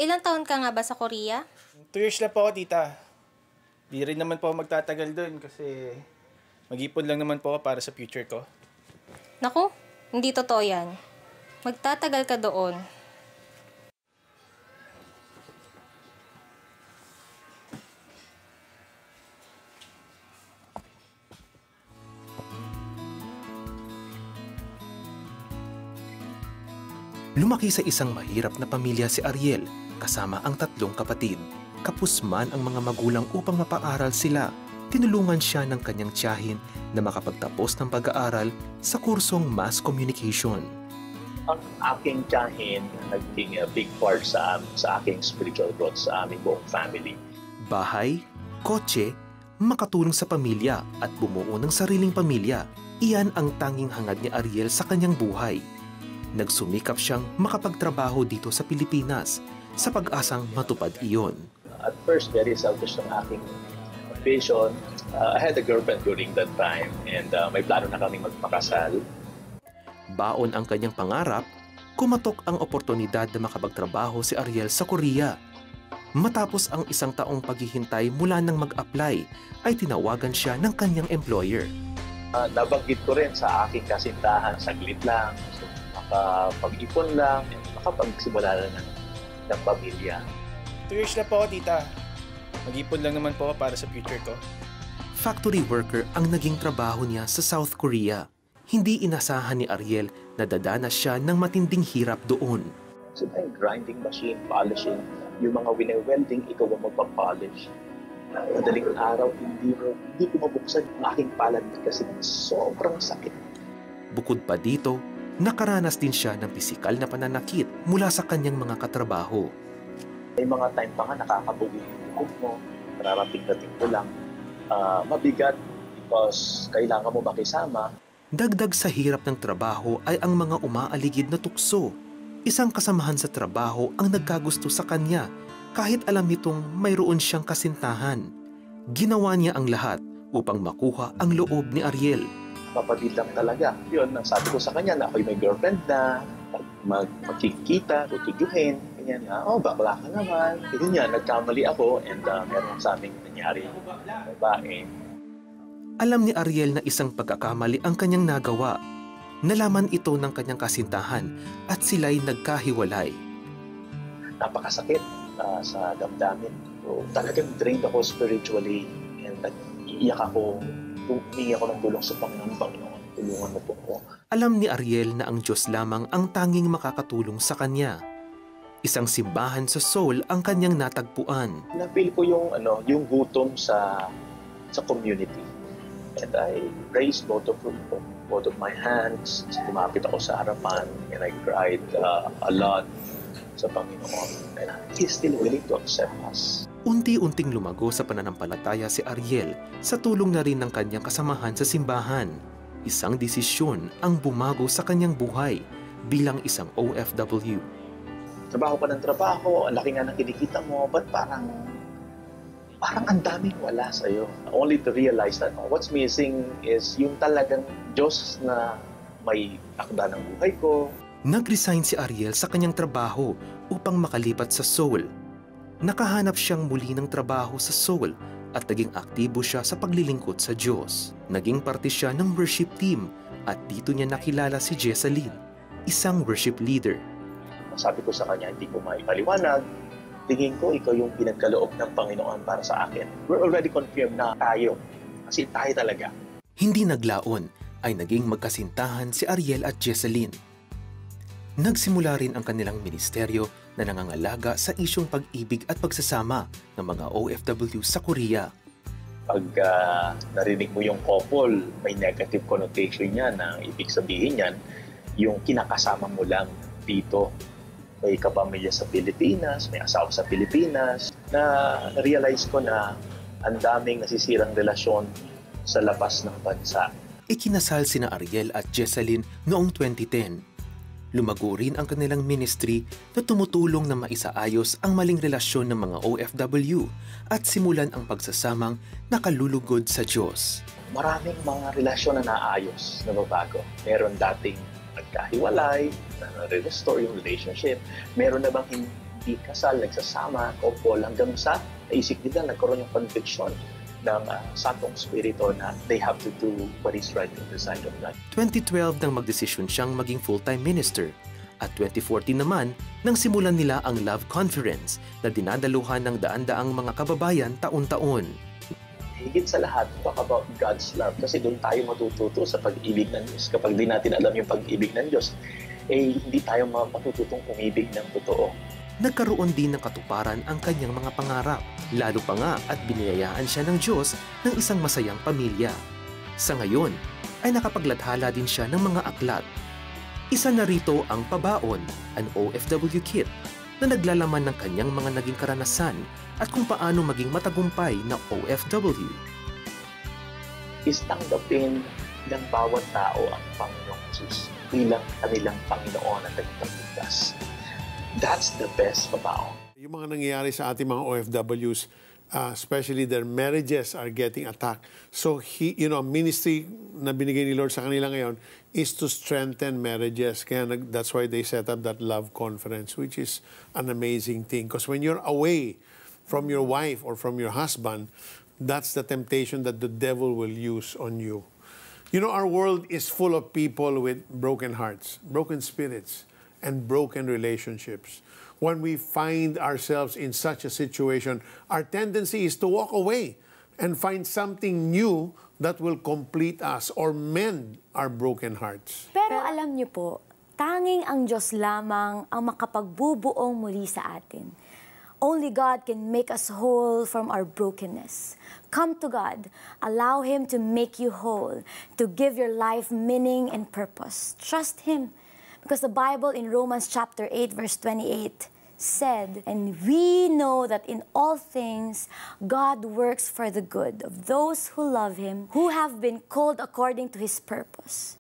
Ilang taon ka nga ba sa Korea? 2 years na po ako, tita. Di rin naman po ako magtatagal doon kasi mag-ipon lang naman po ako para sa future ko. Naku, hindi totoo yan. Magtatagal ka doon. Lumaki sa isang mahirap na pamilya si Ariel kasama ang 3 kapatid. Kapos man ang mga magulang upang mapaaral sila, tinulungan siya ng kanyang tiyahin na makapagtapos ng pag-aaral sa kursong Mass Communication. Ang aking tiyahin naging a big part sa aking spiritual growth sa aming buong family. Bahay, kotse, makatulong sa pamilya at bumuo ng sariling pamilya. Iyan ang tanging hangad ni Ariel sa kanyang buhay. Nagsumikap siyang makapagtrabaho dito sa Pilipinas sa pag-asang matupad iyon. At first, very selfish ang aking vision. I had a girlfriend during that time and may plano na kaming magpakasal. Baon ang kanyang pangarap, kumatok ang oportunidad na makapagtrabaho si Ariel sa Korea. Matapos ang 1 taong paghihintay mula nang mag-apply, ay tinawagan siya ng kanyang employer. Nabanggit ko rin sa aking kasintahan, saglit lang, makapag-ipon lang, makapagsimula na ng pamilya. 2 years na po ako, tita. Mag-ipon lang naman po ako para sa future ko. Factory worker ang naging trabaho niya sa South Korea. Hindi inasahan ni Ariel na dadanas siya ng matinding hirap doon. So, yung grinding machine, polishing, yung mga wine-welding, ikaw ang magpapolish. Madaling araw, hindi ko mabuksan ang aking palad kasi sobrang sakit. Bukod pa dito, nakaranas din siya ng pisikal na pananakit mula sa kanyang mga katrabaho. May mga time pa nga nakakabuwi yung likod mo, nararating-dating ko lang. Mabigat because kailangan mo makisama. Dagdag sa hirap ng trabaho ay ang mga umaaligid na tukso. Isang kasamahan sa trabaho ang nagkagusto sa kanya kahit alam nitong mayroon siyang kasintahan. Ginawa niya ang lahat upang makuha ang loob ni Ariel. Kapatid lang talaga. Yun, sabi ko sa kanya na ako'y may girlfriend na, magkikita, tutujuhin. Ganyan, bakla ka naman. Ganyan, nagkamali ako and meron sa aming nangyari babae. Alam ni Ariel na isang pagkakamali ang kanyang nagawa. Nalaman ito ng kanyang kasintahan at sila'y nagkahiwalay. Napakasakit sa damdamin. So, talagang drained ako spiritually and nag-iiyak ako. Humingi ako ng tulong sa Panginoon. Panginoon, tulungan mo po ako. Alam ni Ariel na ang Diyos lamang ang tanging makakatulong sa kanya. Isang simbahan sa Seoul ang kanyang natagpuan. Na-feel ko yung gutom sa community. And I raised both of my hands. Kumapit ako sa harapan and I cried a lot sa Panginoon. And He's still willing to accept us. Unti-unting lumago sa pananampalataya si Ariel sa tulong na rin ng kanyang kasamahan sa simbahan. Isang desisyon ang bumago sa kanyang buhay bilang isang OFW. Trabaho ka ng trabaho, ang laki nga ng kinikita mo, but parang ang daming wala sa'yo. Only to realize that what's missing is yung talagang Diyos na may akda ng buhay ko. Nag-resign si Ariel sa kanyang trabaho upang makalipat sa Seoul. Nakahanap siyang muli ng trabaho sa Seoul at naging aktibo siya sa paglilingkod sa Diyos. Naging parte siya ng worship team at dito niya nakilala si Jessalyn, isang worship leader. Sabi ko sa kanya, hindi ko maipaliwanag. Tingin ko, ikaw yung pinagkaloob ng Panginoon para sa akin. We're already confirmed na tayo. Kasi tayo talaga. Hindi naglaon ay naging magkasintahan si Ariel at Jessalyn. Nagsimula rin ang kanilang ministeryo na nangangalaga sa isyong pag-ibig at pagsasama ng mga OFW sa Korea. Pag narinig mo yung couple, may negative connotation niya na ibig sabihin niyan, yung kinakasama mo lang dito. May kapamilya sa Pilipinas, may asawa sa Pilipinas, na realize ko na ang daming nasisirang relasyon sa labas ng bansa. Ikinasal sina Ariel at Jessalyn noong 2010. Lumago rin ang kanilang ministry na tumutulong na maisaayos ang maling relasyon ng mga OFW at simulan ang pagsasamang nakalulugod sa Diyos. Maraming mga relasyon na naayos, na babago. Meron dating nagkahiwalay, na restore yung relationship. Meron na bang kasal, nagsasama, couple, hanggang sa naisip nila, nagkaroon yung conviction ng Santong Spirito na they have to do what is right in the sight of God. 2012 nang magdesisyon siyang maging full-time minister at 2014 naman nang simulan nila ang Love Conference na dinadaluhan ng daan-daang mga kababayan taon-taon. Higit sa lahat, talk about God's love kasi doon tayo matututo sa pag-ibig ng Diyos. Kapag di natin alam yung pag-ibig ng Diyos, hindi tayo matututong umibig ng totoo. Nagkaroon din ng katuparan ang kanyang mga pangarap, lalo pa nga at biniyayaan siya ng Diyos ng isang masayang pamilya. Sa ngayon, ay nakapaglathala din siya ng mga aklat. Isa na rito ang Pabaon, an OFW kit, na naglalaman ng kanyang mga naging karanasan at kung paano maging matagumpay na OFW. Istanggapin ng bawat tao ang Panginoong Jesus bilang kanilang Panginoon at tagapagligtas. That's the best Pabaon. Yung mga nangyayari sa ating mga OFWs, especially their marriages are getting attacked. So, ministry na binigay ni Lord sa kanila ngayon is to strengthen marriages. Kaya that's why they set up that love conference, which is an amazing thing. Because when you're away from your wife or from your husband, that's the temptation that the devil will use on you. You know, our world is full of people with broken hearts, broken spirits, and broken relationships. When we find ourselves in such a situation, our tendency is to walk away and find something new that will complete us or mend our broken hearts. Pero alam niyo po, tanging ang Diyos lamang ang makapagbubuong muli sa atin. Only God can make us whole from our brokenness. Come to God. Allow Him to make you whole, to give your life meaning and purpose. Trust Him. Because the Bible in Romans chapter 8, verse 28 said, "And we know that in all things God works for the good of those who love Him, who have been called according to His purpose."